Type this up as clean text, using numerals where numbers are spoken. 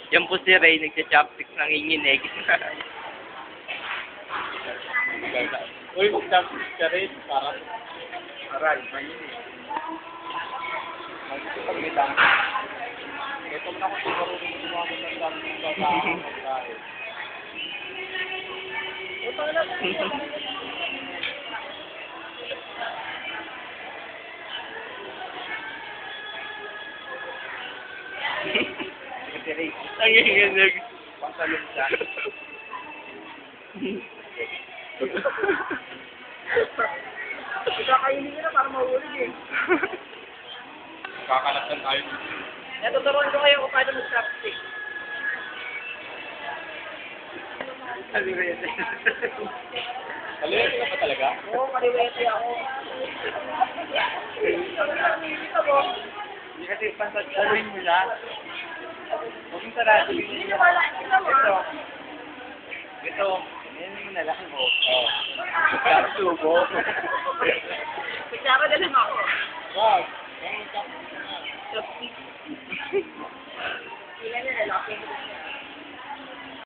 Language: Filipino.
Yan po si Ray, nagsa-chopsticks ng inginig. Uy, mag-chopsticks ka rin. Aray, mainit. Mag-chopsticks. Ito mo na kung siguro kung sumama ng dami ng pagkain. Ito na lang. Ang inginig. Pantalon siya. Kakainin nyo na para mahulog eh. Kakalatan tayo. Tuturuan ko kayo kung paano mag-chopstick. Kaliwete. Kaliwete ka pa talaga? Oo, kaliwete ako. Hindi kasi pansad-saluin mo siya. Huwag mong sarado. Ito. Ngayon mo na lang mo. Kaya subo. Kutsara na lang ako. Wow. Chopstick. Ilan na lalaki.